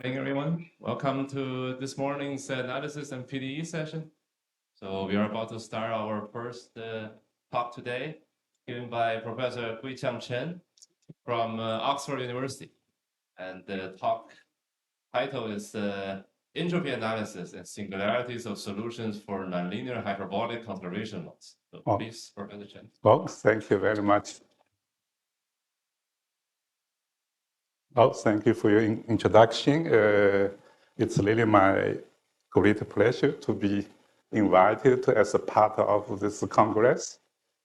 Morning, everyone. Welcome to this morning's analysis and PDE session. So we are about to start our first talk today, given by Professor Gui-Qiang Chen from Oxford University. And the talk title is Entropy Analysis and Singularities of Solutions for Nonlinear Hyperbolic Conservation Laws. So please, Professor Chen. Well, thank you very much. Oh, thank you for your introduction. It's really my great pleasure to be invited as a part of this Congress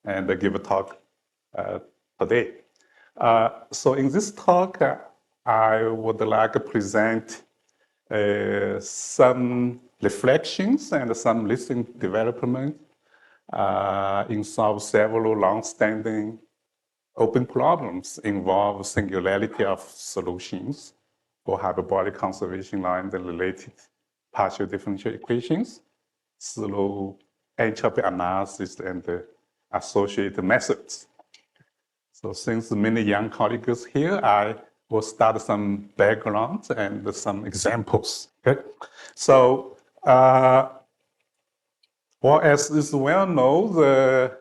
and give a talk today. So in this talk, I would like to present some reflections and some recent development in several long-standing open problems involve singularity of solutions for hyperbolic conservation law and the related partial differential equations through entropy analysis and associated methods. So since many young colleagues here, I will start some background and some examples. Okay? So, well, as is well known, the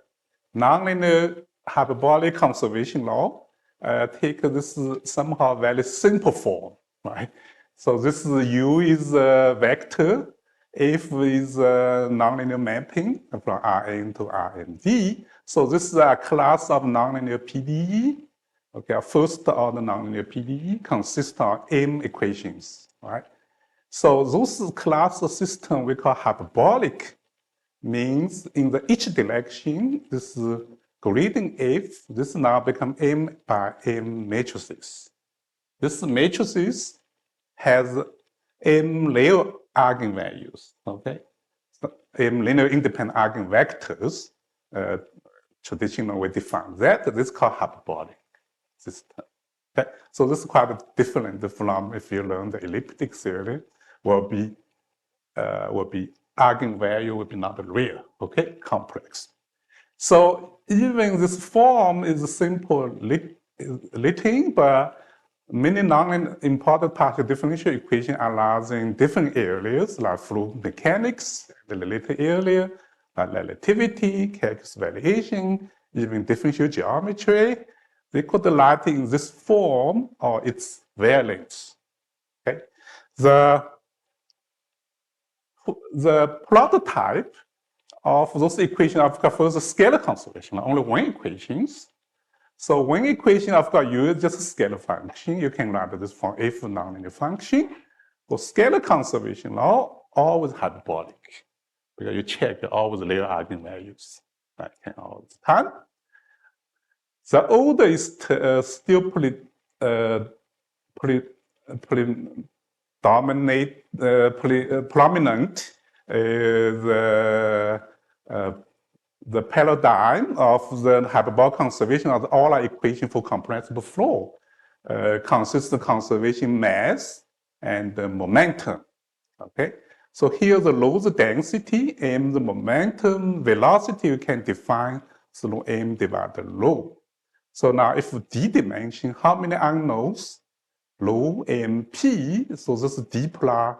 nonlinear hyperbolic conservation law take this somehow very simple form, right? So this U is a vector, F is a nonlinear mapping from Rn to Rnd. So this is a class of nonlinear PDE. Okay, first order nonlinear PDE consists of m equations, right? So those class system we call hyperbolic means in the each direction, this gradient F, this now become m by m matrices. This matrices has m linear eigenvalues, okay? So m linear independent eigenvectors, traditionally we define that. This is called hyperbolic system. Okay? So this is quite different from if you learn the elliptic theory, will be eigenvalue will be not real, okay, complex. So even this form is simple written, but many non-important partial differential equations arise in different areas like fluid mechanics, the related area, like relativity, calculus variation, even differential geometry. They could write in this form or its variants. Okay, the prototype of those equations, I've got first scalar conservation, only one equations. So one equation, I've got U is just a scalar function. You can write this form F nonlinear function. For scalar conservation law, always hyperbolic, because you check always linear eigenvalues, right, all the time. The order is still prominent. The paradigm of the hyperbolic conservation of all our equation for compressible flow consists of conservation mass and momentum. Okay, so here the lowest density and the momentum velocity you can define through m divided rho. So now if d dimension, how many unknowns? Rho and p, so this is d plus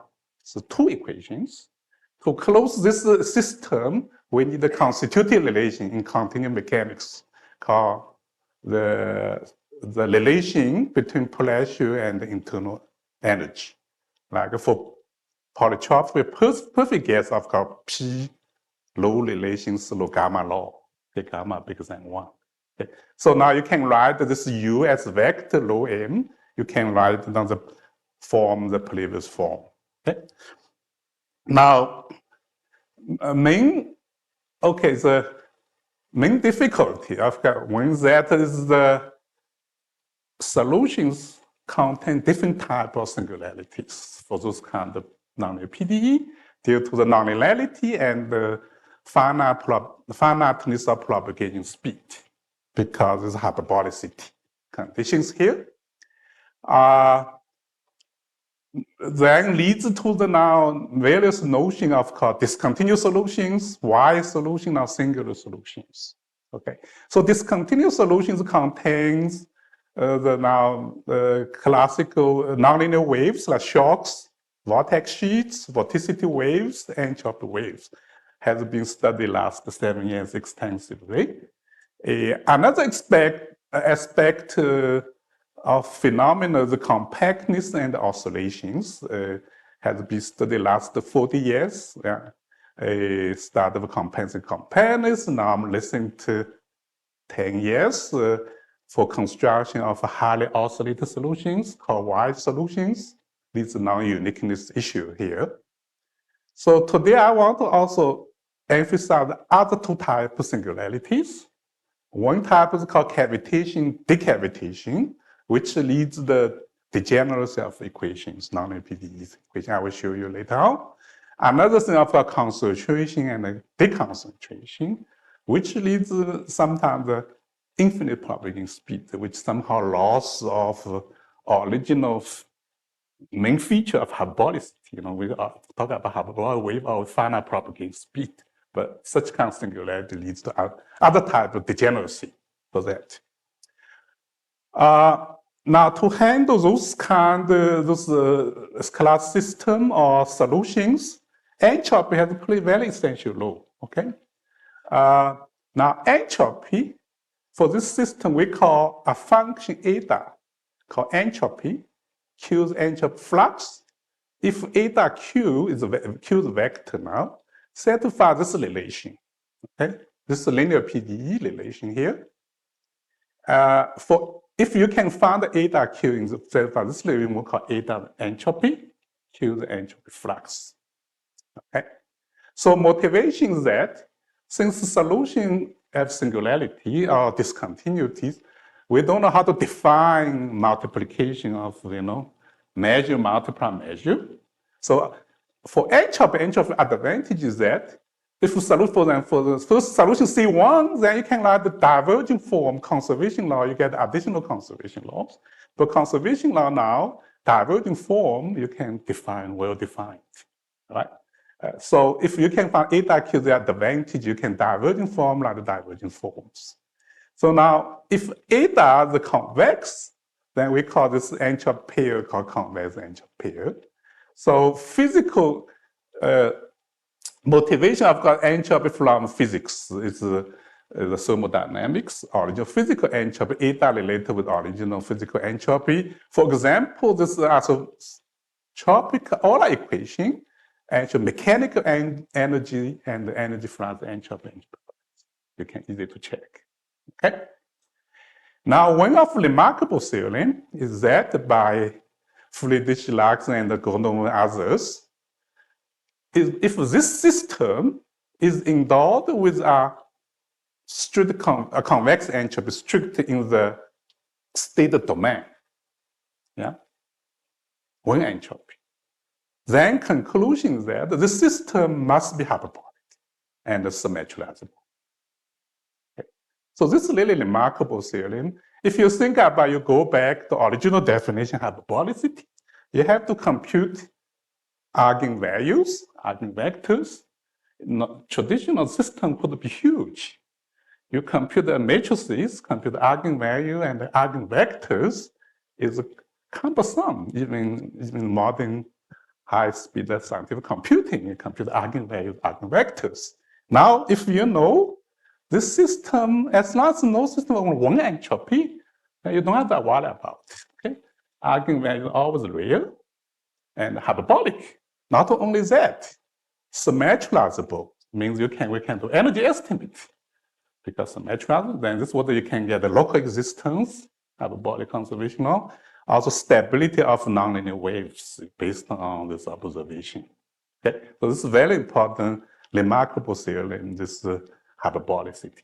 two equations. To close this system, we need a constitutive relation in continuum mechanics called the relation between pressure and internal energy. Like for polytropic perfect gas, I've got P low relations through gamma law, the gamma bigger than 1. Okay. So now you can write this U as vector rho m. You can write it on the form, the previous form. Okay. Now, the main difficulty I've got one that is the solutions contain different type of singularities for those kind of nonlinear PDE due to the nonlinearity and the finiteness of propagation speed because there's hyperbolicity conditions here. Then leads to the now various notion of called discontinuous solutions, Y solution, or singular solutions. Okay, so discontinuous solutions contains the classical nonlinear waves like shocks, vortex sheets, vorticity waves, entropy waves has been studied last 7 years extensively. Another aspect of phenomena, the compactness and oscillations, has been studied last 40 years. Start with compactness, now I'm listening to 10 years for construction of highly oscillated solutions called wide solutions. This is non-uniqueness issue here. So today I want to also emphasize the other two types of singularities. One type is called cavitation, decavitation, which leads the degeneracy of equations, nonlinear PDEs equation I will show you later on. Another thing of concentration and deconcentration, which leads sometimes the infinite propagating speed, which somehow loss of original main feature of hyperbolicity. We talk about hyperbolic wave or finite propagating speed, but such kind of singularity leads to other type of degeneracy for that. Now, to handle those class system or solutions, entropy has played a very essential role. Okay. Now, entropy for this system we call a function eta called entropy. Q is entropy flux. If eta q is a vector now, satisfy this relation. Okay, this is a linear PDE relation here. If you can find eta q in the satisfy this relation, we'll call eta entropy, q the entropy flux. Okay, so motivation is that since the solution have singularity or discontinuities, we don't know how to define multiplication of measure, multiply, measure. So for entropy advantage is that if you solve for the first solution C1, then you can write the divergent form conservation law, you get additional conservation laws. But conservation law now, divergent form, you can define well defined, right? So if you can find eta q the advantage, you can divergent form like the divergent forms. So now, if eta is convex, then we call this entropy pair called convex entropy pair. So physical motivation of entropy from physics is the thermodynamics, original physical entropy, eta related with original physical entropy. For example, this is isotropic Euler equation, actually mechanical energy and the energy from the entropy. You can easily to check. Okay. Now, one of the remarkable theorem is that by Friedrich Lachs and Gordon and others, if this system is endowed with a strict convex entropy, strict in the state domain, one entropy, then conclusion is that the system must be hyperbolic and symmetricalizable. So this is really remarkable theorem. If you think about, you go back to original definition of hyperbolicity, you have to compute eigenvalues, eigenvectors. Traditional system could be huge. You compute the matrices, compute the eigenvalue and the eigenvectors is cumbersome, even modern high-speed scientific computing. You compute eigenvalues, eigenvectors. Now, if you know this system, as long as no system of one entropy, you don't have to worry about it. Okay? Eigenvalue is always real and hyperbolic. Not only that, symmetricalizable means we can do energy estimate. Because symmetricalizable, then this is what you can get the local existence, hyperbolic conservation law, also stability of nonlinear waves based on this observation. Okay? So this is very important, remarkable theorem, this hyperbolicity,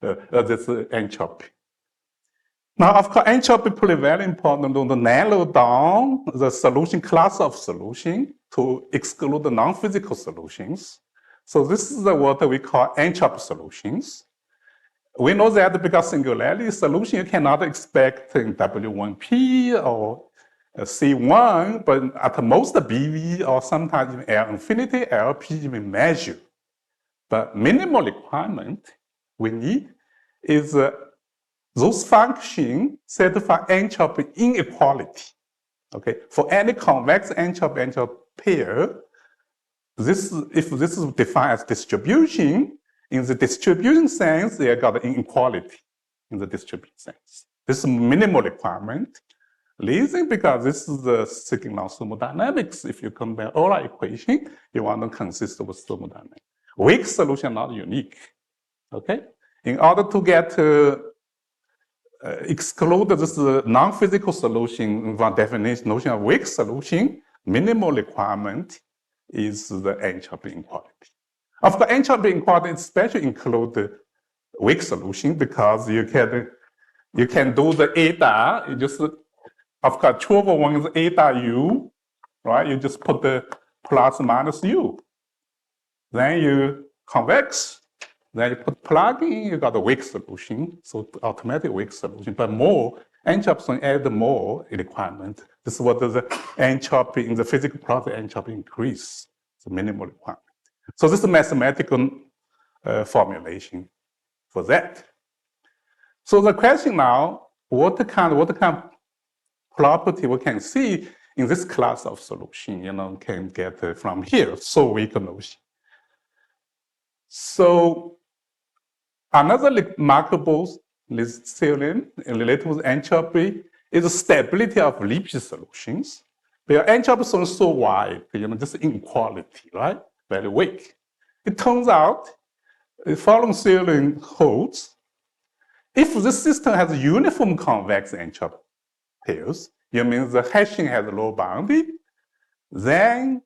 this entropy. Now, of course, entropy plays very important to narrow down the solution class of solution to exclude the non-physical solutions. So this is what we call entropy solutions. We know that because singularity solution, you cannot expect in W1P or C1, but at most BV or sometimes even L infinity, LP even measure. But minimal requirement we need is those functions satisfy entropy inequality. Okay, for any convex entropy pair, if this is defined as distribution, in the distribution sense, they got inequality in the distribution sense. This is minimal requirement. Reason because this is the signal thermodynamics. If you compare all our equation, you want to consist with thermodynamics. Weak solution not unique. Okay, in order to get exclude this non-physical solution from definition notion of weak solution, minimal requirement is the entropy inequality. Of course, entropy inequality especially include the weak solution because you can do the eta. You just, of course, true over one is eta u, right? You just put the plus minus u. Then you convex. Then you put plug in, you got a weak solution, so automatic weak solution. But more entropy add more requirement. This is what the entropy in the physical process entropy increase. It's a minimal requirement. So this is a mathematical formulation for that. So the question now, what kind of property we can see in this class of solution, can get from here, so weak notion. So another remarkable theorem related with entropy is the stability of Lipschitz solutions. Because entropy solutions are so wide, just inequality, right? Very weak. It turns out the following theorem holds. If this system has uniform convex entropy pairs, it means the hashing has a low boundary, then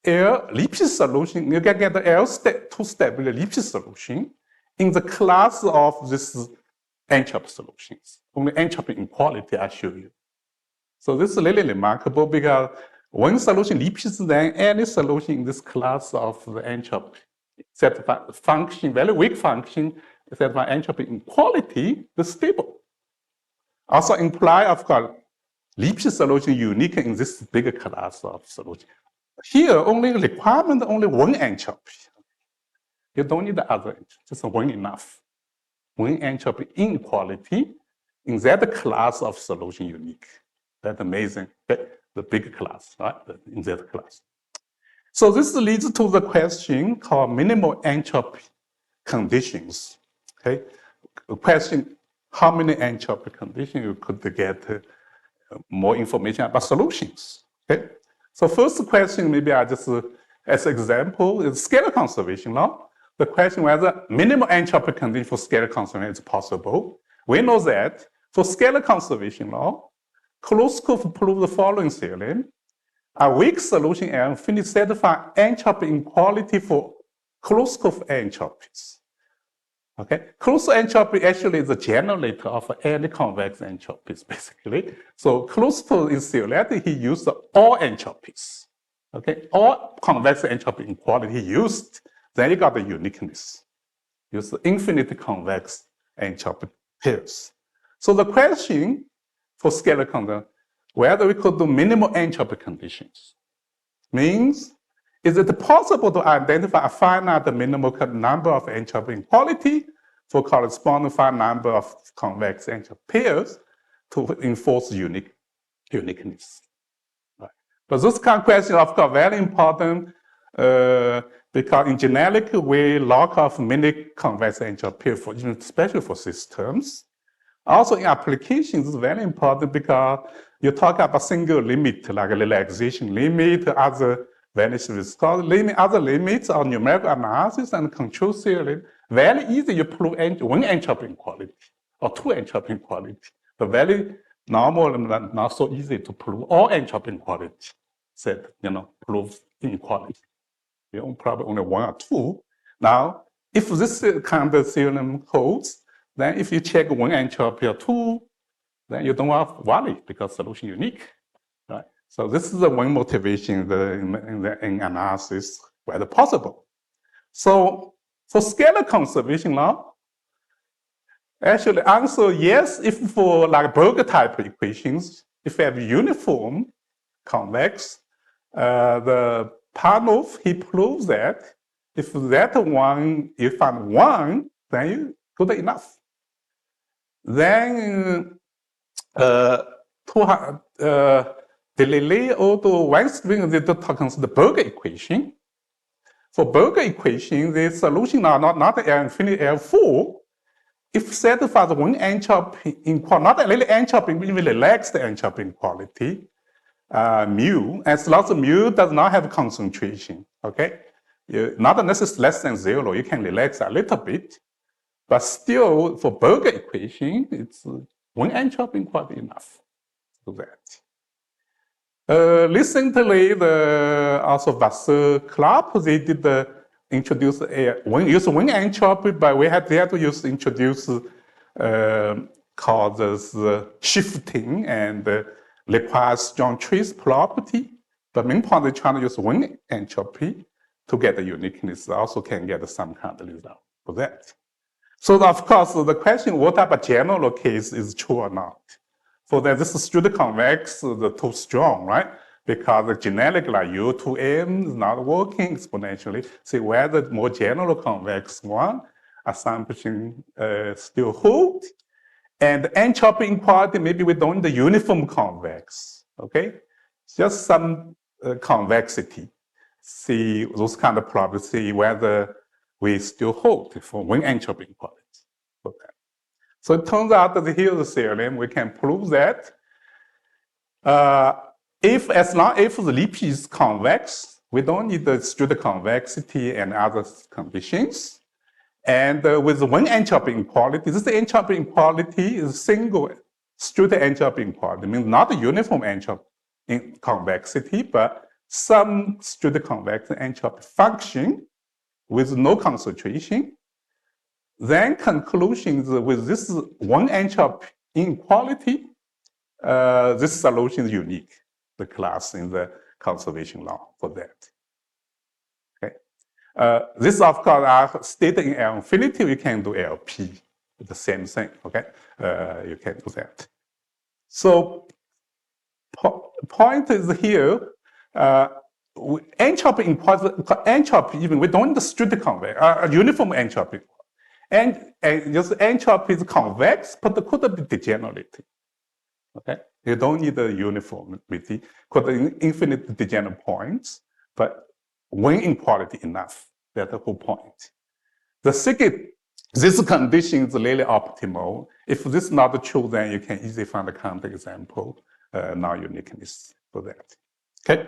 Lipschitz solution, you can get the L2 stability Lipschitz solution in the class of this entropy solutions. Only entropy inequality I show you. So this is really remarkable because one solution Lipschitz, then any solution in this class of the entropy satisfy function, very weak function, satisfy entropy inequality, is stable. Also imply, of course, Lipschitz solution unique in this bigger class of solution. Here, only requirement, only one entropy. You don't need the other, just one enough. One entropy inequality in that class of solution unique. That's amazing. The big class, right? In that class. So this leads to the question called minimal entropy conditions. Okay, the question: how many entropy conditions you could get more information about solutions? Okay. So first question, maybe I just as example is scalar conservation law. The question whether minimal entropy condition for scalar conservation is possible. We know that for scalar conservation law, Korsakoff proved the following theorem: a weak solution L finally satisfy entropy inequality for Korsakoff entropies. Okay, Korsakoff entropy actually is the generator of any convex entropies, basically. So Korsakoff in theoretically he used all entropies. Okay, all convex entropy inequality he used. Then you got the uniqueness. Use the infinite convex entropy pairs. So the question for scalar conservation, whether we could do minimal entropy conditions, means is it possible to identify a finite minimal number of entropy inequality for corresponding finite number of convex entropy pairs to enforce uniqueness? Right. But this kind of question, of course, very important because in generic we lock off many convex entropy pairs, especially for systems. Also in applications, it's very important because you talk about single limit, like a relaxation limit, other vanished viscosity limit, other limits of numerical analysis and control theory. Very easy you prove one entropy inequality or two entropy inequality. But very normal and not so easy to prove all entropy inequality. Said, prove inequality. You probably only one or two. Now, if this kind of theorem holds, then if you check one entropy or two, then you don't have worry because solution unique, right? So this is the one motivation in analysis whether possible. So for scalar conservation law, actually answer yes if for like Berger type equations, if you have uniform convex, the Panov, he proves that if that one, you find one, then you good enough. Then the relay auto one string they consider the Berger equation. For Berger equation, the solution are not L infinity L4. If satisfies one entropy inequality, not really entropy, we relax the entropy inequality, mu, as long as mu does not have concentration, okay? Not necessarily less than 0, you can relax a little bit, but still for Berger equation, it's one entropy inequality enough to do that. Recently, also Vasseur Club, they did introduce use one entropy, but they had to introduce called this shifting and requires strong trace property. But main point they're trying to use one entropy to get the uniqueness. Also can get some kind of result for that. So of course, the question what type of general case is true or not? For that, this is strictly convex, the too strong, right? Because the generic like U2M is not working exponentially. See whether more general convex one assumption still hold. And the entropy inequality, maybe we don't need the uniform convex, okay? Just some convexity. See those kind of problems, see whether we still hold for one entropy inequality for that. So it turns out that here's the theorem, we can prove that as long as the Lipschitz is convex, we don't need the strict convexity and other conditions. And with one entropy inequality, this entropy inequality is single strict entropy inequality, means not a uniform entropy convexity, but some strict convex entropy function with no concentration. Then conclusions with this one entropy inequality, this solution is unique, the class in the conservation law for that. Okay. This of course are stated in L infinity, we can do LP, the same thing, okay? You can do that. So point is here, entropy inequality, entropy even, we don't need the strict convex, uniform entropy. And just entropy is convex, but it could be degenerate. Okay, you don't need the uniformity, could be infinite degenerate points, but one inequality enough. That's the whole point. The second, this condition is really optimal. If this is not true, then you can easily find a counterexample, non-uniqueness for that. Okay,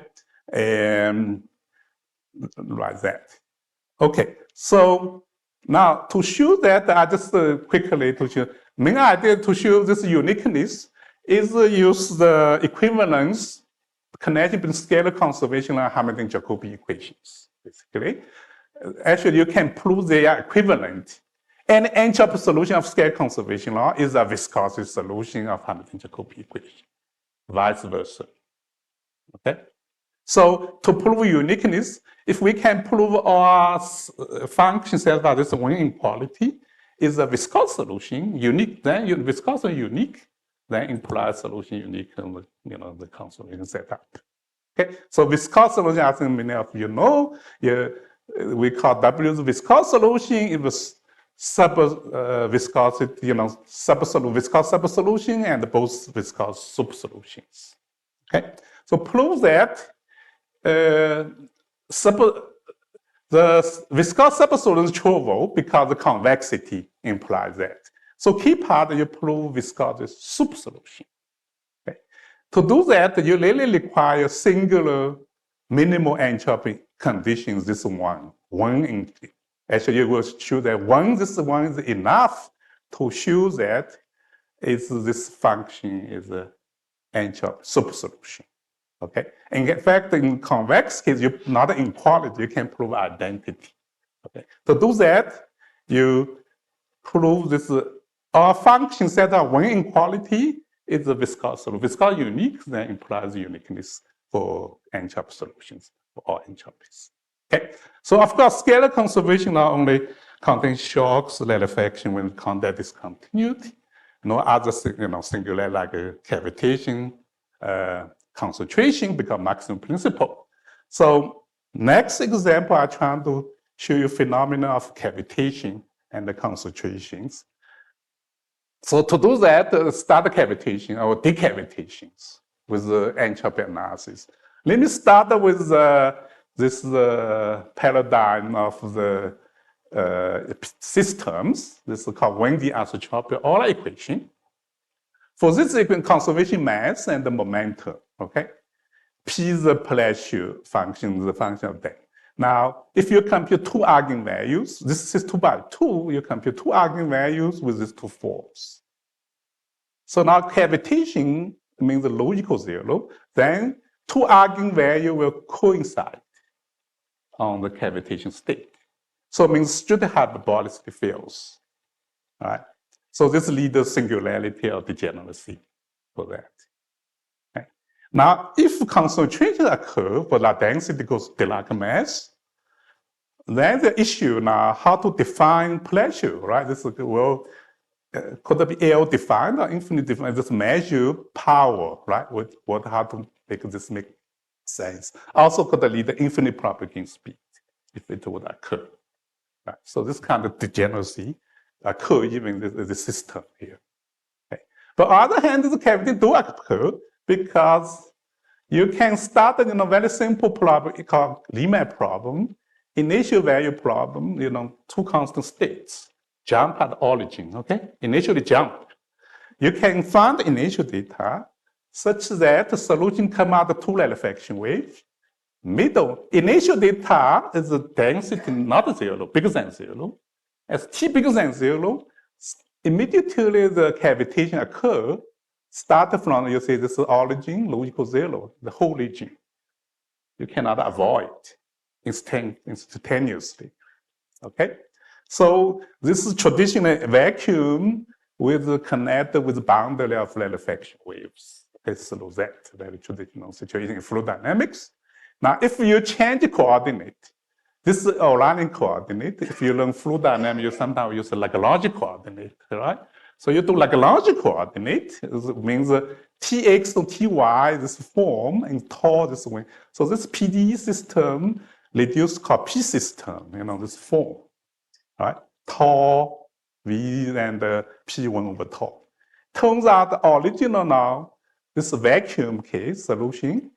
like that. Okay, so. Now, to show that, I just quickly to show, main idea to show this uniqueness is use the equivalence connection between scalar conservation and Hamilton-Jacobi equations, basically. Actually, you can prove they are equivalent. And entropy solution of scalar conservation law is a viscosity solution of Hamilton-Jacobi equation, vice versa. Okay? So to prove uniqueness, if we can prove our function satisfies this one inequality is a viscous solution, unique, then viscous and unique, then implies solution unique, the conservation setup. Okay, so viscous solution, I think many of you know, we call W the viscous solution. It was viscosity, viscous subsolution and both viscous supersolutions. Okay, so prove that. The viscous subsolution is true because the convexity implies that. So key part you prove viscous supersolution. Okay. To do that, you really require singular minimal entropy conditions. This one actually you will show that this one is enough to show that this function is an entropy supersolution. Okay, and in fact, in convex case, you not inequality, you can prove identity. Okay, to do that, you prove this our function set of one inequality is a viscous solution. Viscous unique then implies uniqueness for entropy solutions for all entropies. Okay, so of course, scalar conservation not only contains shocks, rarefaction when contact discontinuity, no other singular like cavitation. Concentration become maximum principle. So next example, I try to show you phenomena of cavitation and the concentrations. So to do that, start cavitation or decavitations with the entropy analysis. Let me start with this paradigm of the systems. This is called 1D isotropy Euler equation. For this equation, conservation mass and the momentum, okay? P is the pressure function, the function of depth. Now, if you compute two eigenvalues, this is 2 by 2, you compute two eigenvalues with these two forms. So now cavitation means the logical zero, then two eigenvalues will coincide on the cavitation state. So it means straight hyperbolic fails. All right? So this leads to singularity or degeneracy for that. Okay? Now, if concentration occurs for the density goes to Dirac mass, then the issue now how to define pressure, right? This is, well, could it be L defined or infinite defined? Just measure power, right? How to make this make sense? Also, could it lead to infinite propagating speed if it would occur? Right? So this kind of degeneracy occur even in the system here. Okay. But on the other hand, the cavity do occur because you can start in a very simple problem called Riemann problem, initial value problem, two constant states, jump at origin, okay? Initially jump. You can find the initial data such that the solution come out of two rarefaction waves. Middle, initial data is the density not zero, bigger than zero. As t bigger than zero, immediately the cavitation occur, start from, you say this is origin, logical zero, the whole region. You cannot avoid instantaneously, okay? So this is traditional vacuum with connected with boundary of rarefaction waves. Okay, so that very traditional situation in fluid dynamics. Now, if you change the coordinate, this is Orion coordinate. If you learn fluid dynamics, you sometimes use a Lagrange coordinate, right? So you do Lagrange coordinate, it means Tx and Ty, this form, and tau this way. So this PDE system reduced called P system, this form, right? Tau, V, and P1 over tau. Turns out the original now, this vacuum case solution,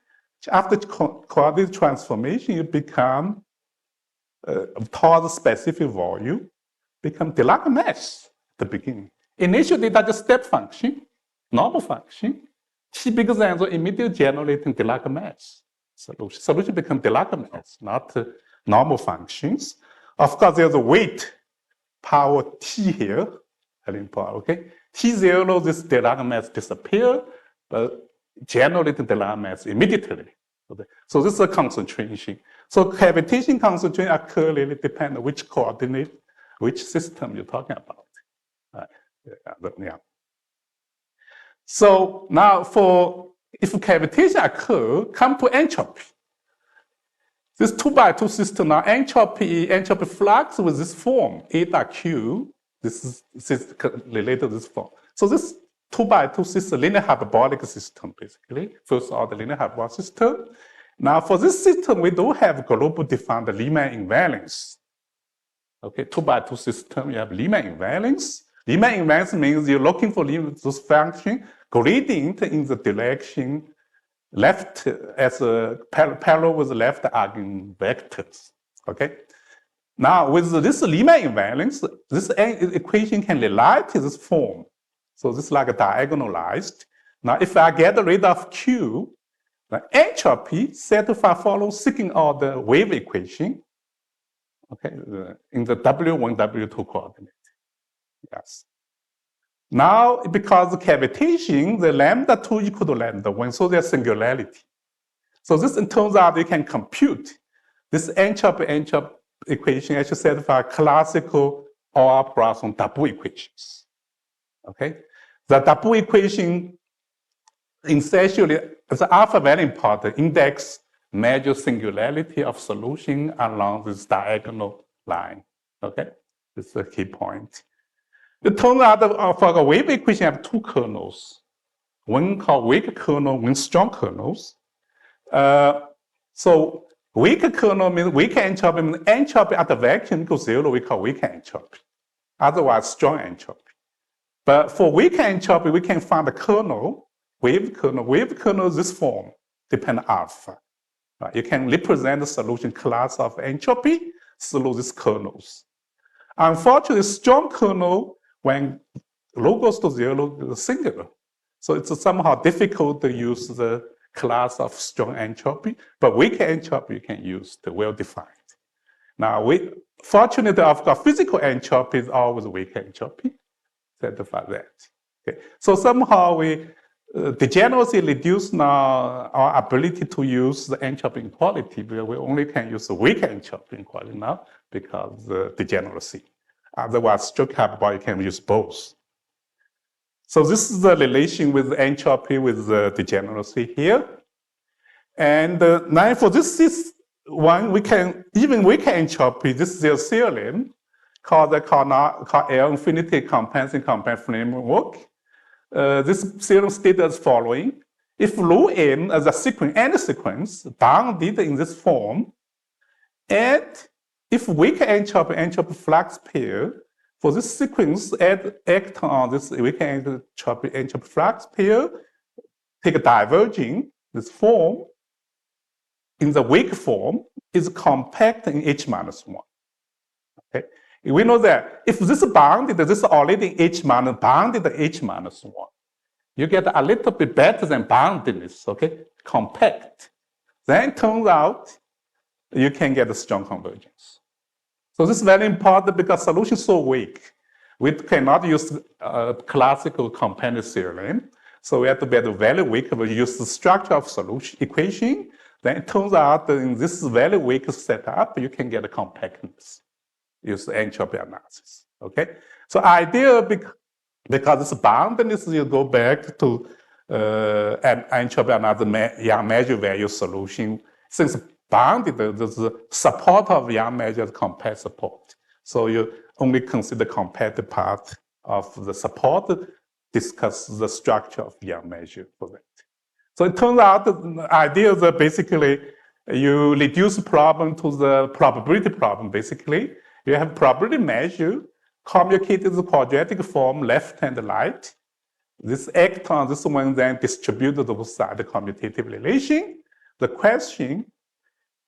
after coordinate transformation, you become toward specific volume, become Dirac mass at the beginning. Initial data just step function, normal function. T bigger than the immediate generating Dirac mass. Solution become Dirac mass, not normal functions. Of course, there's a weight power T here, very important, okay? T0, this Dirac mass disappear, but generating Dirac mass immediately. Okay? So this is a concentration. So cavitation concentration occur really depend on which coordinate, which system you're talking about. Yeah. So now if cavitation occur, come to entropy. This 2 by 2 system now, entropy flux with this form, eta Q, this is related to this form. So this 2 by 2 system, linear hyperbolic system, basically. First order linear hyperbolic system. Now for this system, we don't have global defined Riemann invariance. Okay, 2 by 2 system, you have Riemann invariance. Riemann invariance means you're looking for this function gradient in the direction left as a parallel with left eigenvectors. Okay. Now with this Riemann invariance, this equation can rewrite this form. So this is like a diagonalized. Now if I get rid of Q, the entropy satisfy follow second order wave equation. Okay, in the W1, W2 coordinate. Yes. Now, because the cavitation, the lambda 2 equal to lambda 1, so there's singularity. So this turns out you can compute this entropy equation actually satisfy classical Laplacian double equations. Okay, the double equation essentially the alpha very important index measure singularity of solution along this diagonal line. Okay, this is a key point. It turns out for a wave equation, have two kernels. One called weak kernel, one strong kernels. So weak kernel means weak entropy means entropy at the vacuum equals zero, we call weak entropy. Otherwise, strong entropy. But for weak entropy, we can find a kernel, wave kernel. Wave kernel is this form, dependent alpha. Right? You can represent the solution class of entropy through these kernels. Unfortunately, strong kernel, when rho goes to 0, is singular. So it's somehow difficult to use the class of strong entropy, but weak entropy you can use the well-defined. Now, fortunately, of course, physical entropy is always weak entropy. Certify that. Okay. So somehow we degeneracy reduce now our ability to use the entropy inequality, because we only can use the weak entropy inequality now because the degeneracy. Otherwise, stroke hyperbolic can use both. So this is the relation with entropy with the degeneracy here. And now for this one, we can, even weak entropy, this is a theorem called L infinity compensing framework. This theorem states as following. If rho n as a sequence, any sequence, bounded in this form, and if weak entropy flux pair, for this sequence, act on this weak entropy flux pair, take a diverging, this form, in the weak form, is compact in H minus 1. Okay? We know that if this is bounded, this is already H minus, bounded H minus 1. You get a little bit better than boundedness, okay? Compact. Then it turns out you can get a strong convergence. So this is very important because solution is so weak. We cannot use classical companion theorem. So we have to be very weak. We use the structure of solution equation. Then it turns out that in this very weak setup, you can get a compactness. Use entropy analysis. Okay? So idea because it's boundedness, you go back to an entropy analysis Young measure value solution. Since bounded, the support of Young measure is compact support. So you only consider compact part of the support, discuss the structure of Young measure for that. So it turns out the idea is basically you reduce the problem to the probability problem, basically. You have probability measure communicated the quadratic form left and right. This act on this one then distributed both sides the commutative relation. The question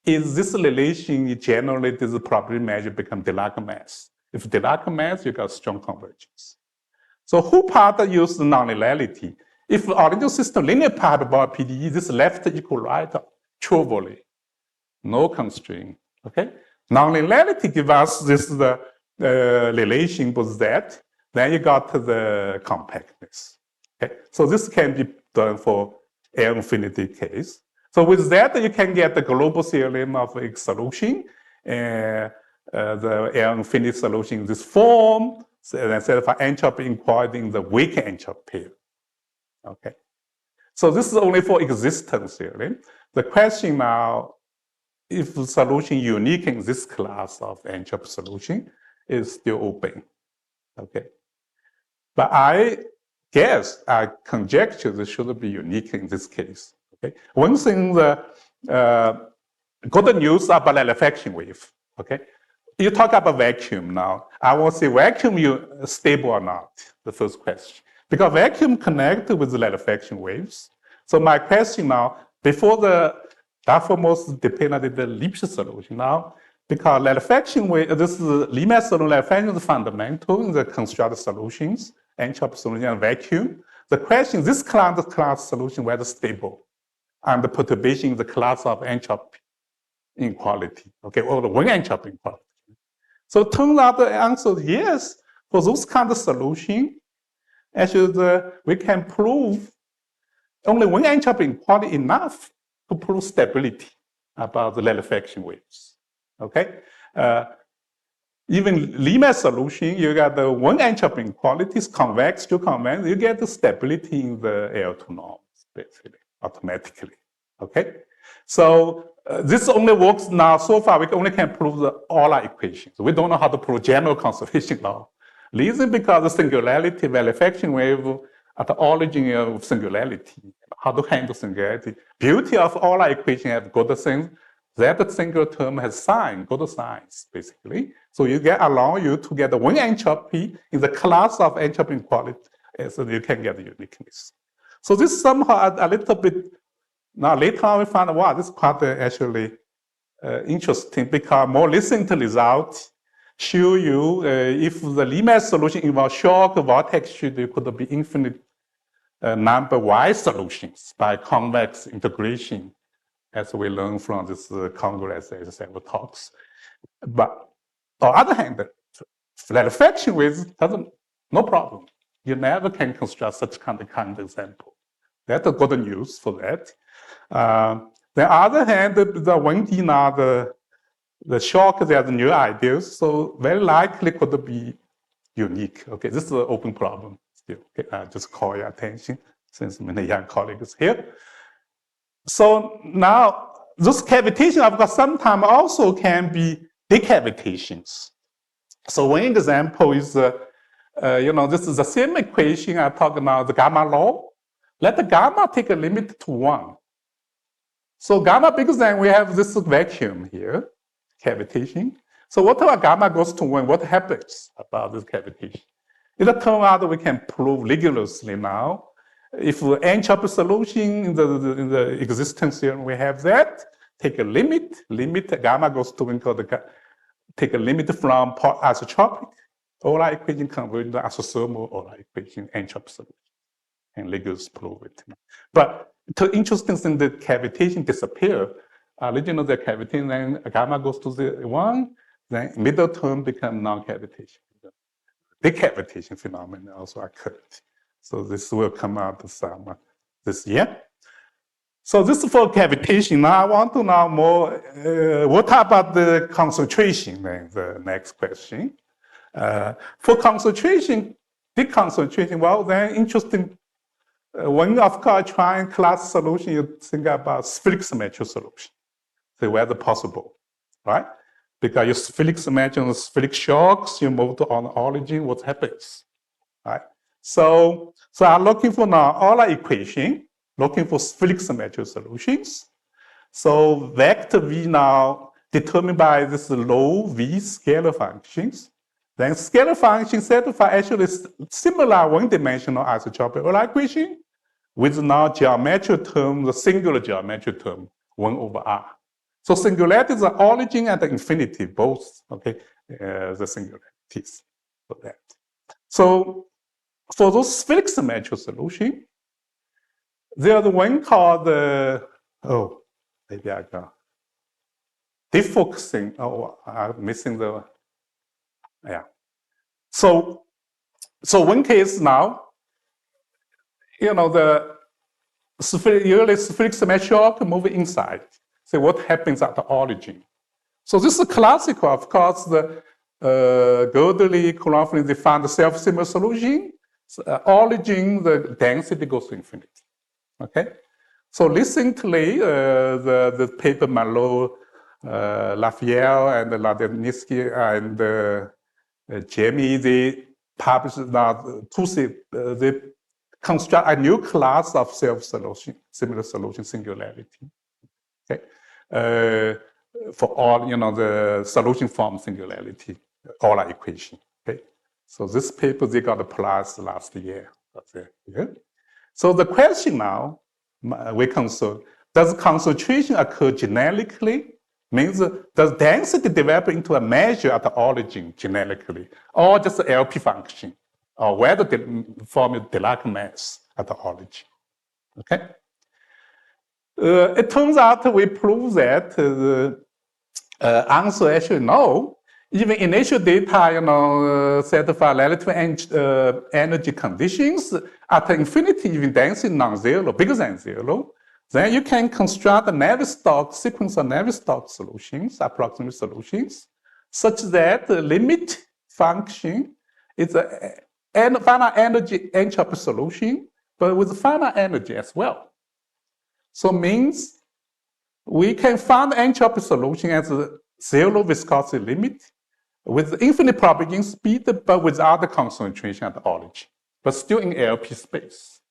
is this relation generally does the probability measure become Dirac mass? If Dirac mass, you got strong convergence. So who part use the nonlinearity? If original system linear part about PDE, this left equal right trivially, no constraint. Okay, nonlinearity gives us this relation with that. Then you got the compactness. Okay, so this can be done for L infinity case. So with that, you can get the global theorem of a solution, the L infinity solution in this form. So instead of entropy inequality in the weak entropy pair. Okay, so this is only for existence theorem. The question now, if the solution unique in this class of entropy solution is still open. Okay, but I conjecture this should be unique in this case. Okay, one thing the good news about rarefaction wave. Okay, you talk about vacuum now. I will say vacuum you stable or not. The first question. Because vacuum connect with the rarefaction waves. So my question now, before that foremost depend on the Lipschitz solution now, because rarefaction wave, this is Riemann solution, rarefaction is fundamental in the constructed solutions, entropy solution and vacuum. The question, this class solution, whether stable, and the perturbation is the class of entropy inequality, okay, or the one entropy inequality. So it turns out the answer is yes, for those kind of solution, actually, we can prove only one entropy inequality enough to prove stability about the rarefaction waves. Okay, even Riemann solution, you got the one entropy inequality is convex to convex. You get the stability in the L2 norms basically automatically. Okay, so this only works now. So far, we only can prove the Euler equations. We don't know how to prove general conservation law. Reason because the singularity rarefaction wave at the origin of singularity, how to handle singularity. Beauty of Euler equation have good things. that single term has sign, good signs, basically. So you allow you to get one entropy in the class of entropy inequality, so you can get uniqueness. So this somehow a little bit, now later on we found, wow, this part actually interesting, because more recent results show you if the Lie solution involves shock vortex, there could be infinite number wise solutions by convex integration, as we learned from this Congress as several talks. But on the other hand, rarefaction with doesn't, no problem. You never can construct such kind of example. That's a good news for that. The other hand, the 1D now, the shock, there's new ideas, so very likely could be unique. Okay, this is an open problem still. Okay, just call your attention since many young colleagues here. So now, this cavitation, of course, sometimes also can be decavitations. So one example is, this is the same equation I talked about, the gamma law. Let the gamma take a limit to 1. So gamma bigger than, we have this vacuum here, cavitation. So whatever gamma goes to 1, what happens about this cavitation? It turns out we can prove rigorously now. If entropy solution in the existence theorem, we have that, take a limit gamma goes to 1, take a limit from isotropic Euler equation converted to isothermal Euler equation entropy solution, and rigorous prove it. But the interesting thing, the cavitation disappear. Originally the cavitation, then gamma goes to 1, then middle term become non-cavitation. Decavitation phenomenon also occurred. So this will come out this year. So this is for cavitation. Now I want to know more, what about the concentration, then the next question. For concentration, deconcentration, well, then interesting. When, of course, trying class solution, you think about spherical symmetric solution. So whether possible, right? Because you spherical symmetry, spherical shocks, you move to on origin, what happens, right? So I'm looking for now Euler equation, looking for spherical symmetric solutions. So vector V now determined by this low V scalar functions. Then scalar function satisfy actually similar one-dimensional isotropic Euler equation with now geometric term, the singular geometric term, 1 over R. So singularities are origin and infinity, both, okay, the singularities for that. So for those spherical symmetric solution, there's one called maybe I got defocusing. Oh, I'm missing the, yeah. So one case now, the usually spherical symmetric shock move inside. So what happens at the origin? So this is classical, of course, the Gödeli, Coulomb, they found the self-similar solution. So, origin, the density goes to infinity. Okay? So recently, the paper Malo, Lafayette, and Ladensky, and Jamie, they published now they construct a new class of self-solution, similar solution singularity. Okay, for all the solution form singularity Euler equation. Okay, so this paper they got applied last year. Yeah. So the question now we concern: does concentration occur generically? Means does density develop into a measure at the origin generically, or just an LP function, or whether the form Dirac mass at the origin? Okay. It turns out we prove that the answer actually no. Even initial data, satisfy relative energy conditions at infinity, even density non-zero, bigger than 0. Then you can construct a Navier-Stokes sequence of Navier-Stokes solutions, approximate solutions, such that the limit function is a finite energy entropy solution, but with finite energy as well. So means we can find entropy solution as a 0 viscosity limit with infinite propagation speed, but without the concentration at the origin, but still in LP space.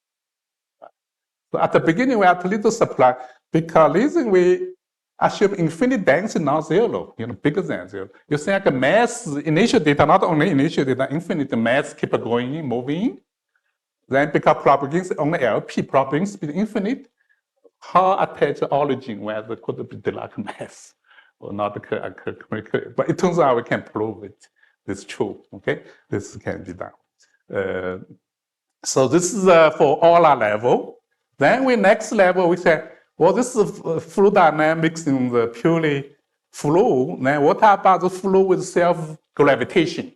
So at the beginning, we have little supply, because reason we assume infinite density not zero, bigger than zero. You think mass initial data, not only initial data, infinite mass keep going, moving. Then because probability only LP, probability is infinite, how attach origin, whether could be Dirac mass or not, but it turns out we can prove it. It's true, okay? This can be done. So this is for all our level. Then next level, we say, well, this is fluid dynamics in the purely flow. Then what about the flow with self-gravitation?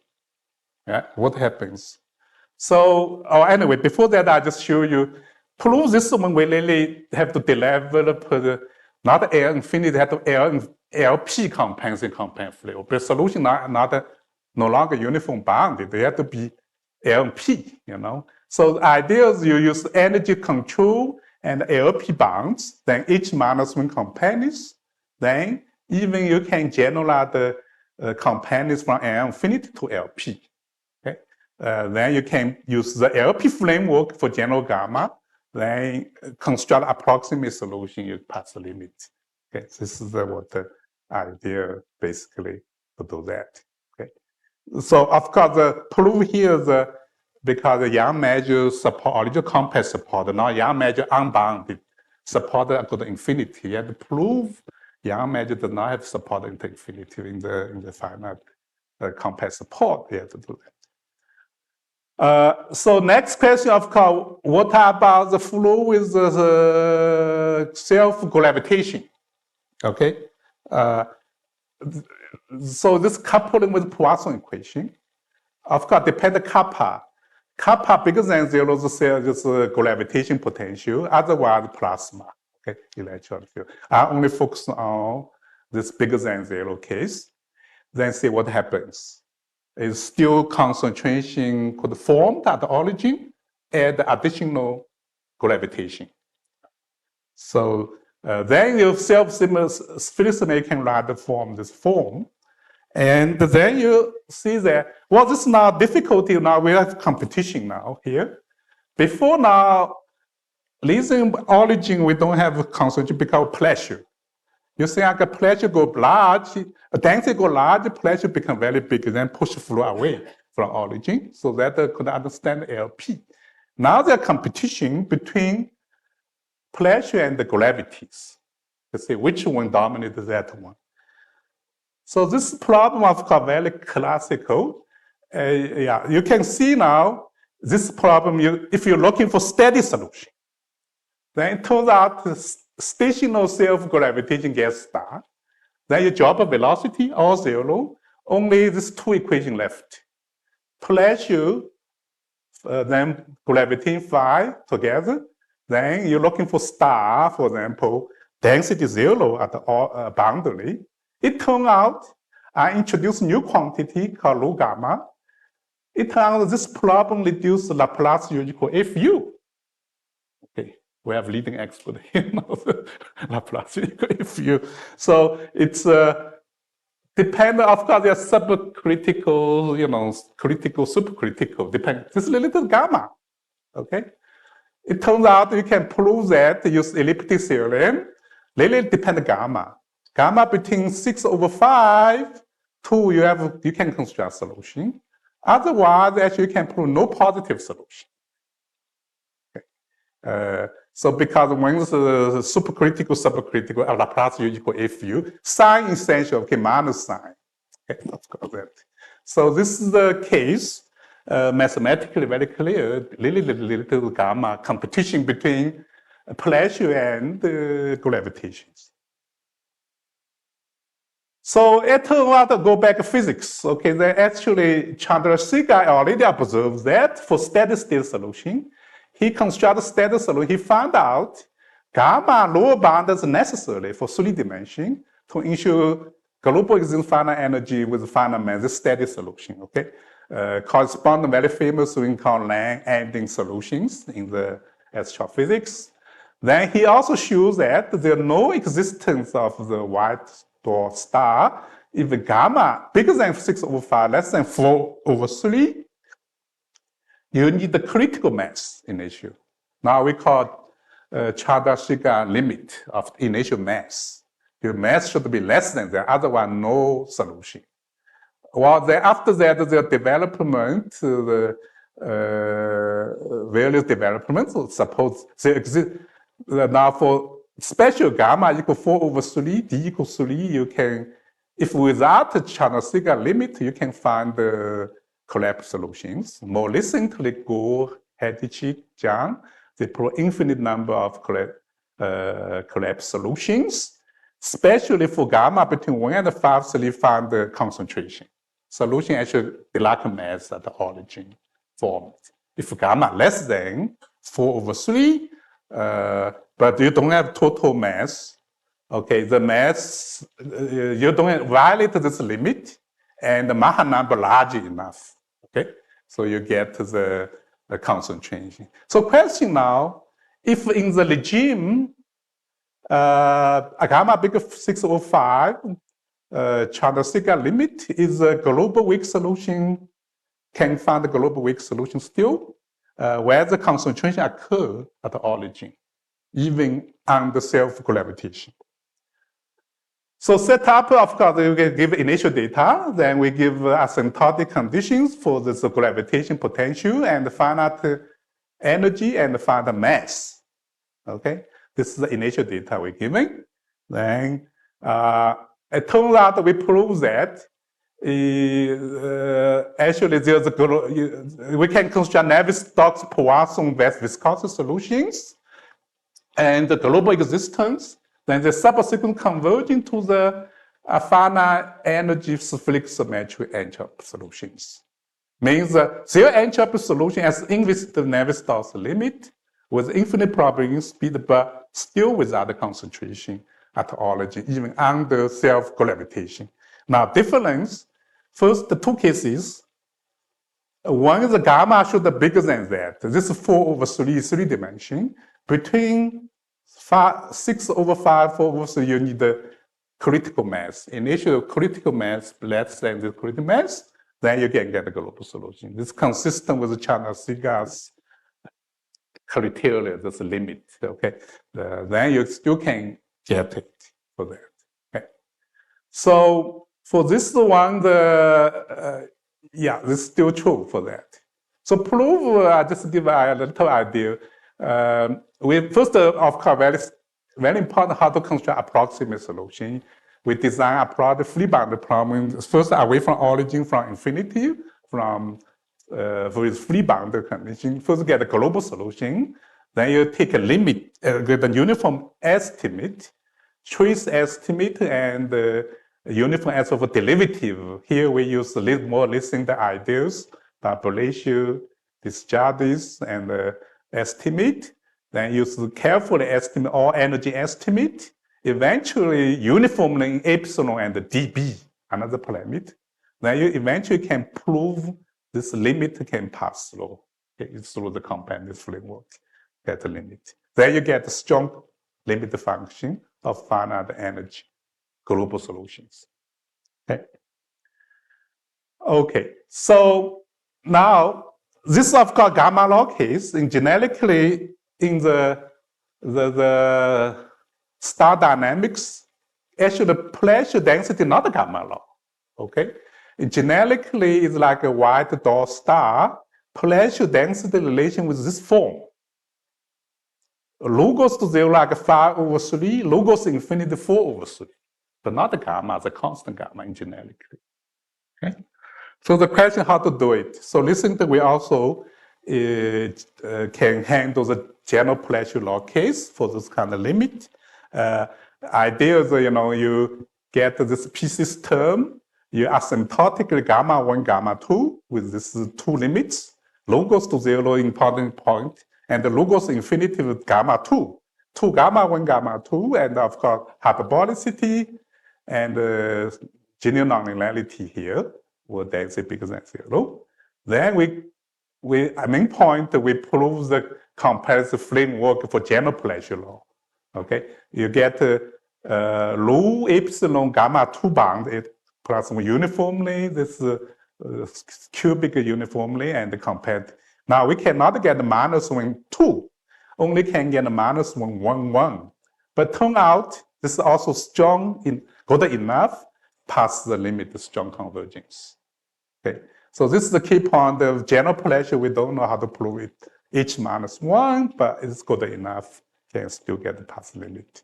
Yeah, what happens? So, anyway, before that, I just show you, prove this one, we really have to develop not L infinity, have to LP compensing compound flow. But solution no longer uniform bounded. They have to be LP, So the idea is you use energy control and LP bounds, then each minus one companions, then even you can generalize the companions from L infinity to LP. Okay? Then you can use the LP framework for general gamma, then construct approximate solution, you pass the limit. Okay, this is what the idea basically to do that. Okay, so of course the proof here is because the Yang measure support original compact support, now Yang measure unbounded support up to the infinity. You have to prove Yang measure does not have support into infinity in the finite compact support. You have to do that. So next question, of course, what about the flow with the self-gravitation? Okay, so this coupling with Poisson equation, of course, depend on kappa. Kappa bigger than zero, the cell is gravitation potential, otherwise plasma. Okay, electron field. I only focus on this bigger than zero case. Then see what happens. Is still concentration could form at the origin, add additional gravitation. So then you self-symmetry can rather form this form. And then you see that, well, this is now difficulty. Now we have competition now here. Before now, leasing origin, we don't have concentration because of pressure. You see, like a pressure go large, density go large, pressure become very big, then push flow away from origin. So that could understand LP. Now there's competition between pressure and the gravities. You see which one dominates that one. So this problem, of course, very classical. Yeah, you can see now this problem. If you're looking for steady solution, then it turns out stationary self-gravitation gets star. Then you drop a velocity or zero. Only these two equations left. Pressure, then gravity phi together. Then you're looking for star, for example, density zero at the boundary. It turned out I introduced new quantity called rho gamma. It turned out this problem reduced Laplace equal Fu. Okay, we have leading expert here now. Laplace equal Fu. So it's dependent, of course, they're subcritical, critical, supercritical. Depend. This is a little gamma. Okay. It turns out you can prove that use elliptic theorem. Really depend gamma. Gamma between 6/5, 2, you can construct solution. Otherwise, actually, you can prove no positive solution. Okay. So because when it's supercritical, subcritical, Laplace equal Fu, sign essential, okay, minus sign. Okay, of course that. So this is the case, mathematically very clear, little gamma competition between pressure and gravitations. So it turned out to go back to physics. Okay, then actually Chandrasekhar already observed that for steady state solution, he constructed steady solution. He found out gamma lower bound is necessary for 3 dimensions to ensure global existing finite energy with finite mass, this steady solution. Okay, correspond very famous thing called Lang ending solutions in the astrophysics. Then he also shows that there's no existence of the white dwarf star if gamma bigger than 6/5, less than 4/3. You need the critical mass initial. Now we call Chandrasekhar limit of initial mass. Your mass should be less than that, otherwise no solution. Well, then after that, the development, the various developments, suppose they exist. Now for special gamma equal 4/3, d equals 3, you can, if without the Chern-Siegel limit, you can find the collapse solutions. More recently, Gui-Qiang, they prove infinite number of collapse solutions, especially for gamma between 1 and 5, they found the concentration. Solution actually lack mass at the origin form. If gamma less than 4/3, but you don't have total mass, okay, the mass, you don't violate this limit, and the Mach number large enough, okay? So you get the concentration. So question now, if in the regime, a gamma bigger 605, Chern-Siegel limit is a global weak solution, can find the global weak solution still, where the concentration occur at the origin, even under self-gravitation. So set up, of course, we can give initial data, then we give asymptotic conditions for this gravitation potential and find out energy and find the mass. Okay, this is the initial data we're giving. Then it turns out we prove that actually there's we can construct Navier-Stokes Poisson viscosity solutions and the global existence. Then the subsequent converging to the finite energy split symmetric entropy solutions. Means zero entropy solution as inviscid Navier-Stokes limit with infinite probability speed, but still without the concentration at origin, even under self-gravitation. Now, difference, first, the two cases. One is the gamma should be bigger than that. This is 4/3, 3 dimension. Between 6/5, 4/3, you need the critical mass. Initial critical mass less than the critical mass, then you can get a global solution. This is consistent with the Chern-Siegel's criteria, this limit, okay? Then you still can get it for that, okay? So for this one, yeah, this is still true for that. So proof, I just give a little idea. We first, of course, very important how to construct approximate solution. We design a product free boundary problem, first away from origin, from infinity, from with free boundary condition. First get a global solution, then you take a limit, get a uniform estimate, trace estimate, and uniform as of a derivative. Here we use a little more listing the ideas, population, discharges, and estimate. Then use carefully estimate all energy estimate. Eventually, uniformly in epsilon and dB, another parameter. Then you eventually can prove this limit can pass through, okay, through the compactness framework, that limit. Then you get a strong limit function of finite energy global solutions. Okay. Okay. So now this of course gamma law case, in generically in the star dynamics, actually the pressure density not the gamma law. Okay. Generically, it's like a white dwarf star, pressure density relation with this form. Rho goes to 0 like 5/3, rho goes to infinity 4/3. But not the gamma, the constant gamma in generically. Okay? So the question how to do it. So recently we also can handle the general pressure law case for this kind of limit. Idea is, you get this pieces term, you asymptotically gamma 1, gamma 2 with these two limits. Rho goes to 0 important point, and the rho goes to infinity with gamma 2. 2 gamma 1, gamma 2, and of course hyperbolicity and general nonlinearity here, or density bigger than 0. Then main point, we prove the comparative framework for general pressure law. Okay, you get rho epsilon gamma 2 bound plus uniformly, this cubic uniformly and compared. Now we cannot get -1, 2, only can get -1, 1, 1. But turn out This is also strong, good enough, past the limit of strong convergence. Okay, so this is the key point of general pressure. We don't know how to prove it. H minus 1, but it's good enough, can still get the past limit.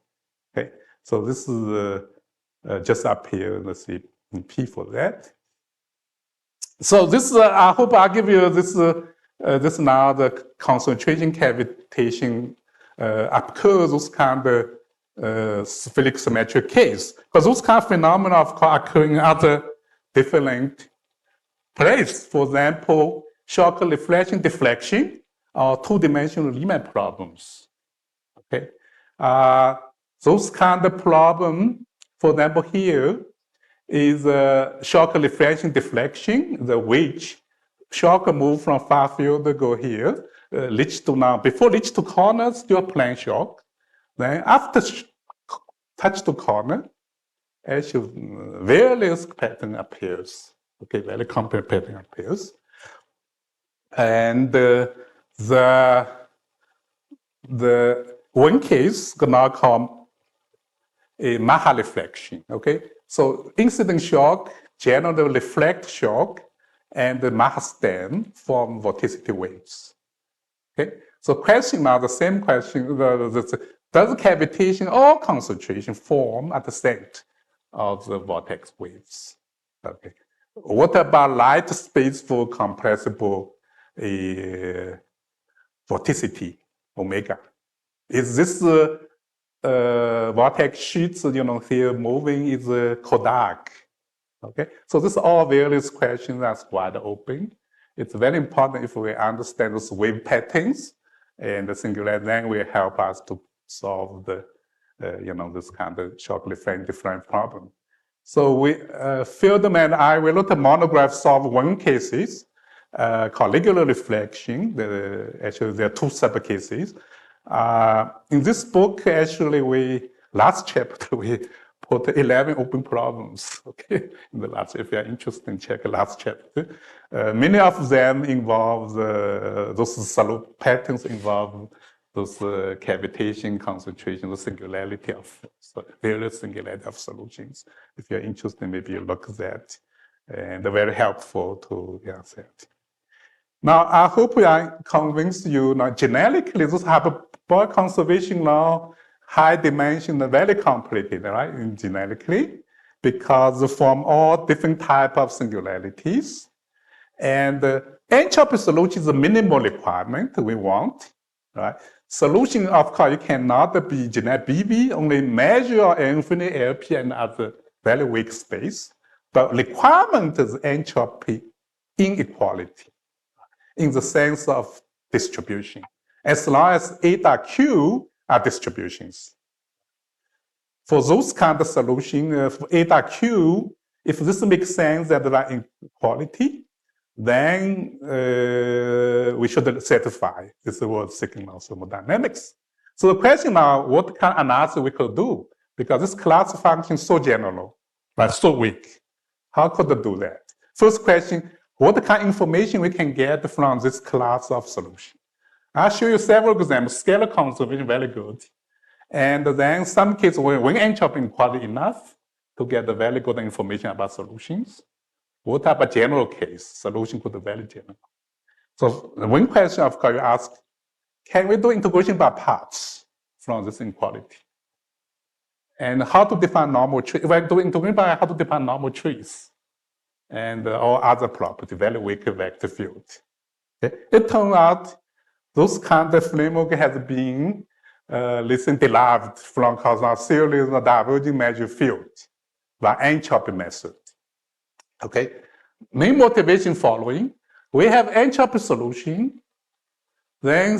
Okay, so this is just up here, let's see, P for that. So this is, I hope I give you this, this now the concentration cavitation occurs, those kind of spherical symmetric case. Because those kind of phenomena of course occur in other different places. For example, shock reflection, deflection, or two-dimensional Riemann problems. Okay, those kind of problem, for example, here is shock reflection, deflection, the which shock move from far field go here, reach to now, before reach to corner, still plane shock. Then after touch to corner, actually various pattern appears. Okay, very complex pattern appears. And the one case now called a Maha reflection. Okay, so incident shock, general reflect shock, and the Maha stand form vorticity waves. Okay, so question now, the same question, does cavitation or concentration form at the center of the vortex waves? Okay, what about light space for compressible vorticity, omega? Is this vortex sheets, here moving is Kodak? Okay, so this all various questions that's wide open. It's very important if we understand those wave patterns and the singularity, then will help us to solve the, this kind of shock reflection different problem. So we, Fieldman and I, we looked at monograph solve one cases called regular reflection. Actually, there are two separate cases. In this book, actually, last chapter, we put 11 open problems, okay? In the last, if you're interested, check the last chapter. Many of them involve, those patterns involve those cavitation, concentration, the singularity of, various singularity of solutions. If you're interested, maybe you look at that. And they're very helpful to answer it. Now, I hope I convinced you, now, generically, this hyperbolic conservation law, high dimension, very complicated, right, generically, because from all different types of singularities. And entropy solution is a minimal requirement we want, right? Solution, of course, you cannot be generic BV, only measure infinite LP and other very weak space. But requirement is entropy inequality in the sense of distribution, as long as eta Q are distributions. For those kind of solutions, for eta Q, if this makes sense that there are inequality, then we should satisfy this word signal thermodynamics. So the question now, what kind of analysis we could do? Because this class function is so general, but so weak. How could we do that? First question, what kind of information we can get from this class of solution? I'll show you several examples. Scalar conservation, very good. And then some cases when entropy inequality enough to get the very good information about solutions. What about general case? Solution could be very general. So one question, of course, you ask, can we do integration by parts from this inequality? And how to define normal trees? If I do integration by how to define normal trees and all other property, very weak vector field. Okay? It turns out those kind of framework has been recently derived from a series of divergence-measure field by entropy method. Okay, main motivation following: we have entropy solution, then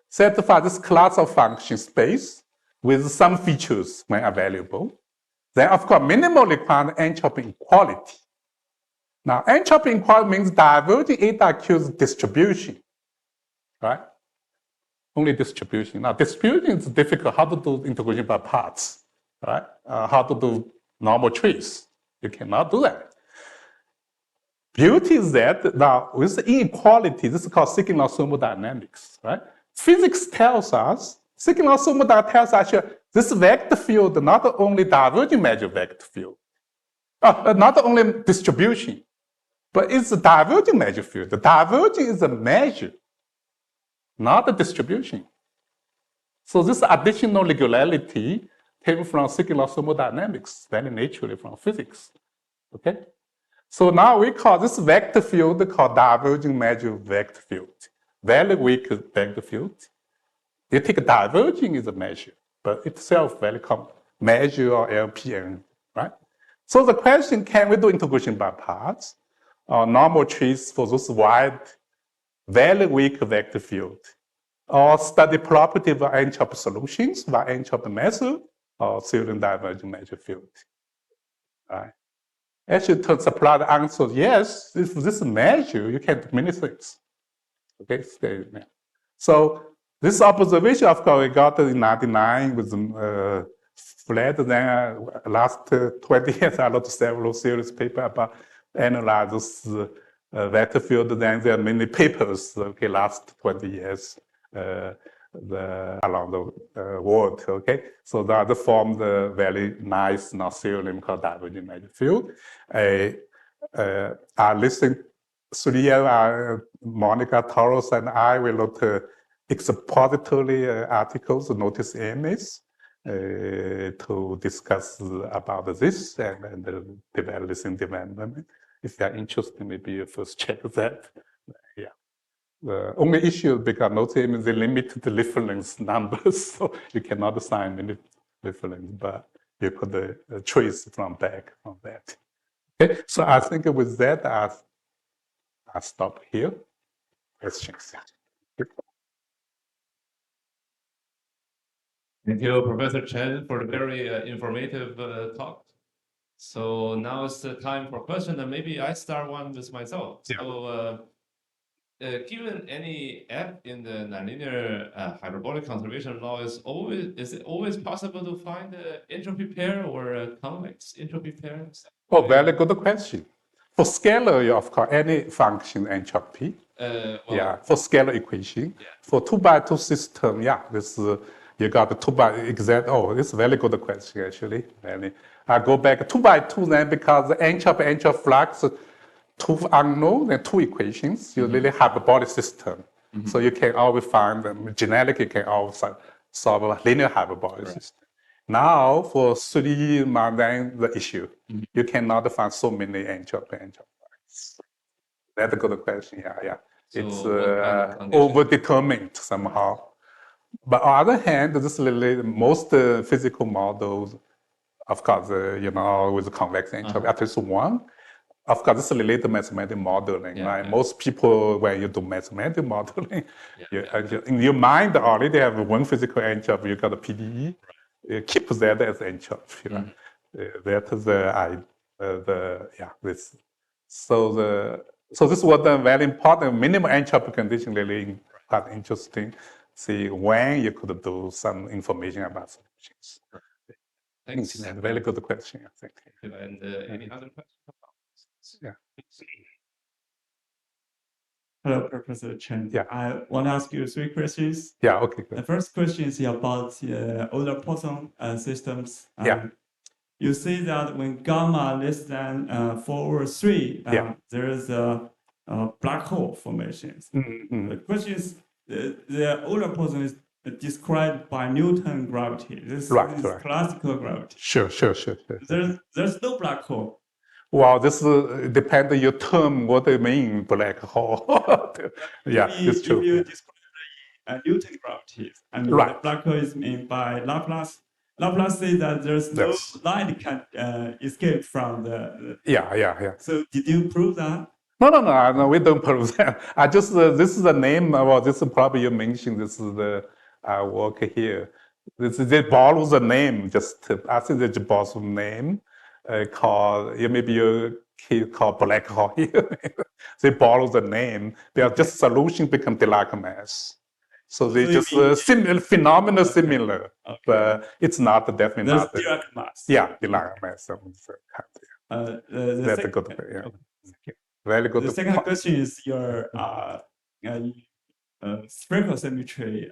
satisfy this class of function space with some features when available. Then, of course, minimal required entropy equality. Now, entropy equality means diverging eta Q's distribution, right? Only distribution. Now, distribution is difficult. How to do integration by parts, right? How to do normal trees? You cannot do that. Beauty is that now with inequality, this is called signal thermodynamics, right? Physics tells us Singular tells us this vector field not only divergent measure vector field, not only distribution, but it's a divergent measure field. The divergent is a measure, not a distribution. So this additional regularity came from singular thermodynamics, very naturally from physics. Okay? So now we call this vector field called divergent measure vector field. Very weak vector field. You take diverging is a measure, but itself very measure or LPN, right? So the question, can we do integration by parts or normal trees for those wide, very weak vector field? Or study property of entropy solutions by entropy method or theorem divergent measure field? Right? Actually, to supply the answer, yes, if this measure, you can do many things. Okay, so this observation, of course, we got in 99 with flat. Then last 20 years, I wrote several serious papers about analyze this vector field. Then there are many papers, okay, last 20 years around the world, okay? So that formed a very nice theorem called divergent measure field. I listened 3 years, Monica Torres and I, we wrote expository articles, notice emails, to discuss about this and listen development. If you're interested, maybe you first check that. Yeah. The only issue because notice emails they limit the reference numbers, so you cannot assign many reference, but you could trace from back from that. Okay, so I think with that, I stop here. Questions? Thank you, Professor Chen, for the very informative talk. So now it's the time for questions, and maybe I start one with myself. Yeah. So, given any F in the nonlinear hyperbolic conservation law, is it always possible to find an entropy pair or a convex entropy pair? Oh, very good question. For scalar, you of course any function entropy. Yeah, for scalar equation. Yeah. For 2x2 system, yeah, this you got the 2x exact. Oh, this is a very good question actually. I go back 2x2 then because the entropy flux, two unknown and two equations. You really hyperbolic system, so you can always find them. Generically, you can always solve a linear hyperbolic system. Now for 3, then the issue, you cannot find so many entropy. That's a good question. Yeah. So it's what kind of condition? overdetermined somehow. But on the other hand, this is really most physical models, of course, with convex entropy, at least one. Of course, this is related to mathematical modeling, right? Yeah. Most people, when you do mathematical modeling, in your mind already have one physical entropy, you got a PDE, you keep that as entropy. Right? That is this. So this was a very important minimum entropy condition, really quite interesting. See when you could do some information about solutions. Thanks. Very good question, I think. And any other questions? Yeah. Hello, Professor Chen. Yeah. I want to ask you 3 questions. Yeah, okay, good. The first question is about Euler-Poisson systems. You say that when gamma less than 4 or 3, there is a black hole formation. The question is, the Euler-Poisson is described by Newton gravity. This is classical gravity. Sure. There's no black hole. Well, this depends on your term, what do you mean black hole? It's true. If you describe Newton gravity, and the black hole is meant by Laplace. Laplace says that there's no light can escape from the. Yeah. So did you prove that? No, we don't prove that. I just this is the name. Well, this is probably you mentioned. This is the work here. They borrow the name. I think they borrow the name. Called maybe you call black hole here. They borrow the name. They are just solution become Dirac mass. So they just phenomena similar, but it's not definitely not. Dirac mass. Yeah, Dirac mass. That's a good point. Yeah. Very good. The second question is your spherical symmetry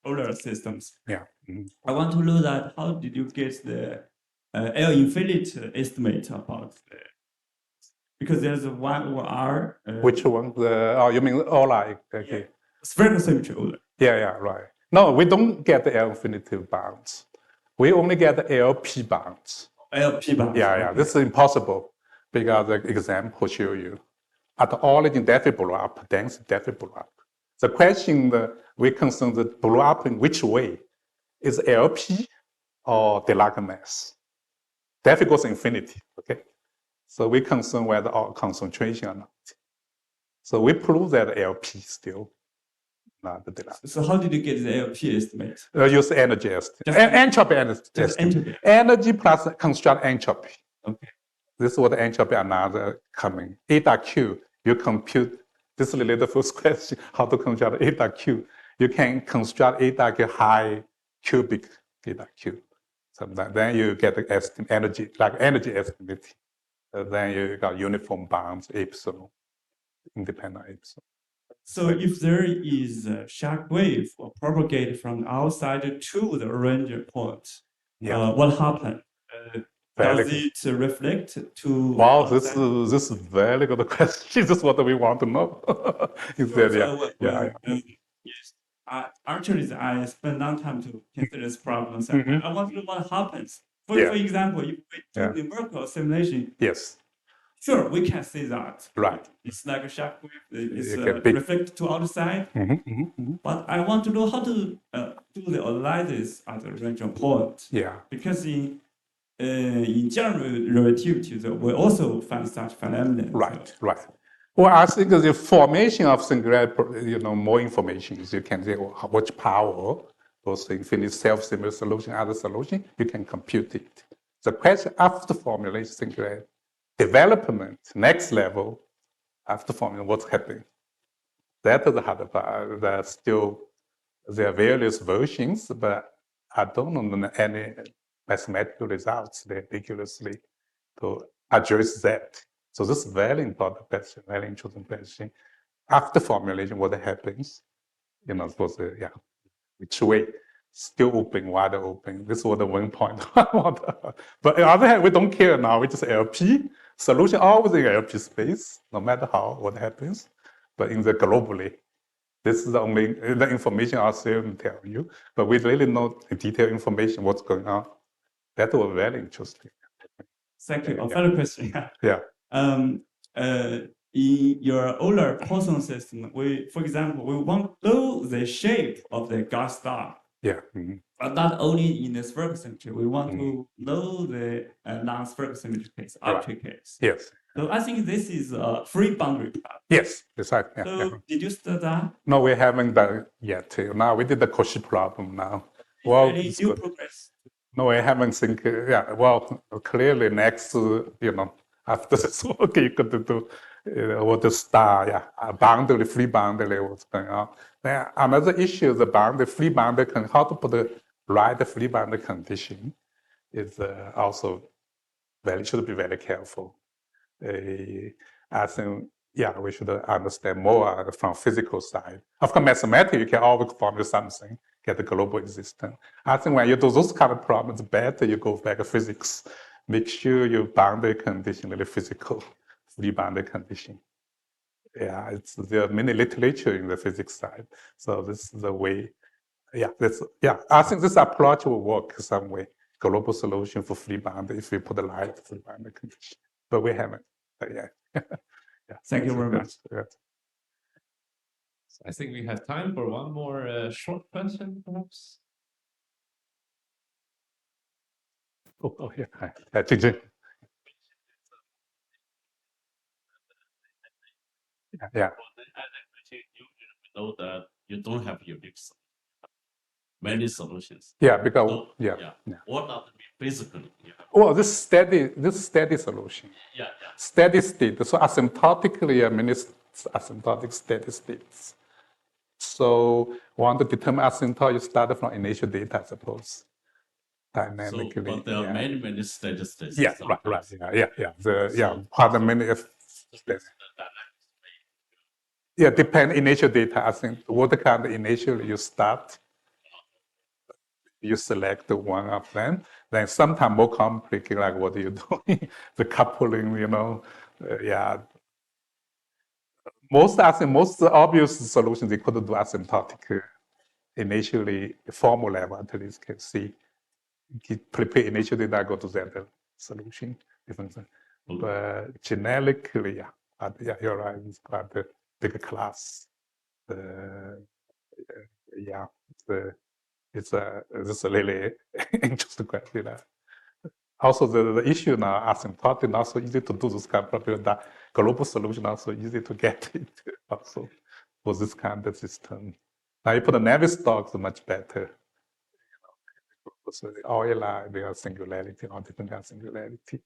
Euler systems. Yeah. Mhm. I want to know that how did you get the L infinite estimate about the, because there's a 1 over R. Which one? You mean Euler? Okay. Spherical symmetry Euler. Yeah, right. No, we don't get the L infinity bounds. We only get the LP bounds. LP bounds. Yeah, okay. this is impossible because the example show you at the origin density blow up, density density blow up. The question we concern the blow up in which way is LP or Dirac mass. Density goes infinity. Okay, so we concern whether our concentration or not. So we prove that LP still not the Dirac. So how did you get the LP estimate? Use energy estimate. Just Entropy Just estimate. entropy. Energy plus construct entropy. Okay. This is what entropy another coming. Eta Q, you compute, this is related to the first question, how to construct eta Q. You can construct eta Q high cubic eta Q. So then you get the estimate, energy, like energy estimate. Then you got uniform bounds, epsilon, independent epsilon. So if there is a shock wave or propagate from outside to the arranger point, what happens? Does it reflect to? Wow, this is very good question. This is what we want to know. Yes. Actually, I spent long time to consider this problem. So I want to know what happens. For example, if we do numerical simulation, yes, sure, we can see that. Right. It's like a shock wave. It's big. reflect to outside. But I want to know how to do the analysis at the arranger point. Yeah. Because in general relativity, we also find such phenomena. Right. Well, I think the formation of singularity, more information. You can say which power, both infinite self-similar solution, other solution, you can compute it. The question after formulation singularity, development, next level, after forming what's happening. That is the hard part. There are various versions, but I don't know any mathematical results ridiculously to address that. So this is very important question, very interesting question. After formulation, what happens? Which way? Still open, wide open. This was the one point I want. But on the other hand, we don't care now. We just LP. Solution always in LP space, no matter what happens. But in the globally, this is the only the information I'll tell you. But we really know the detailed information, what's going on. That was very interesting. Thank you. A final question. Yeah. In your Euler Poisson system, for example, we want to know the shape of the gas star. Yeah. But not only in the spherical symmetry, we want to know the non-spherical symmetry case, object case. Yes. So I think this is a free boundary problem. Yes, exactly. So did you study that? No, we haven't done it yet. Now we did the Cauchy problem now. Any new progress? No, I haven't think. Well, clearly next, after this work, you could do what the star, boundary, free boundary, what's going on. Then another issue, the boundary, free boundary, how to put the right free boundary condition is also should be very careful. I think, we should understand more from physical side. Of course, mathematically, you can always formulate something, get the global existence. I think when you do those kind of problems, better you go back to physics. Make sure your boundary condition is physical, free boundary condition. There are many literature in the physics side. So this is the way, I think this approach will work some way. Global solution for free boundary if we put the right free boundary condition. But we haven't yet. Thank you very much. So I think we have time for one more short question, perhaps. Hi, Jing. Yeah. We know that you don't have unique solution. Many solutions. Yeah, because What are the physically? Well, this steady solution. Steady state. So asymptotically, asymptotic steady states. So want to determine asymptote, you start from initial data, I suppose. Dynamically. But there are many steady states. Right. Quite a many. Depend initial data. I think what kind of initial you start. you select one of them. Then sometimes more complicated, like what you're doing, the coupling, yeah. Most obvious solutions, they could do asymptotic initially, formal level, at least can see. Prepare initially, that go to that solution. But generically, yeah, you're right, it's quite a big class. Yeah, it's a really interesting question. Also, the issue now, asymptotic, not so easy to do this kind of problem. That global solution not so easy to get it also for this kind of system. Now you put a Navier-Stokes, it's much better. So the oil, they are singularity, or different kind of singularity.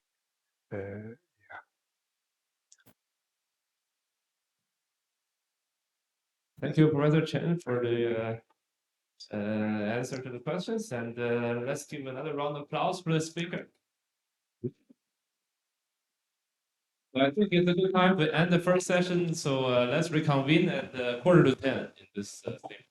Thank you, Professor Chen, for the answer to the questions. And let's give another round of applause for the speaker. I think it's a good time to end the first session. So let's reconvene at 9:45 in this thing.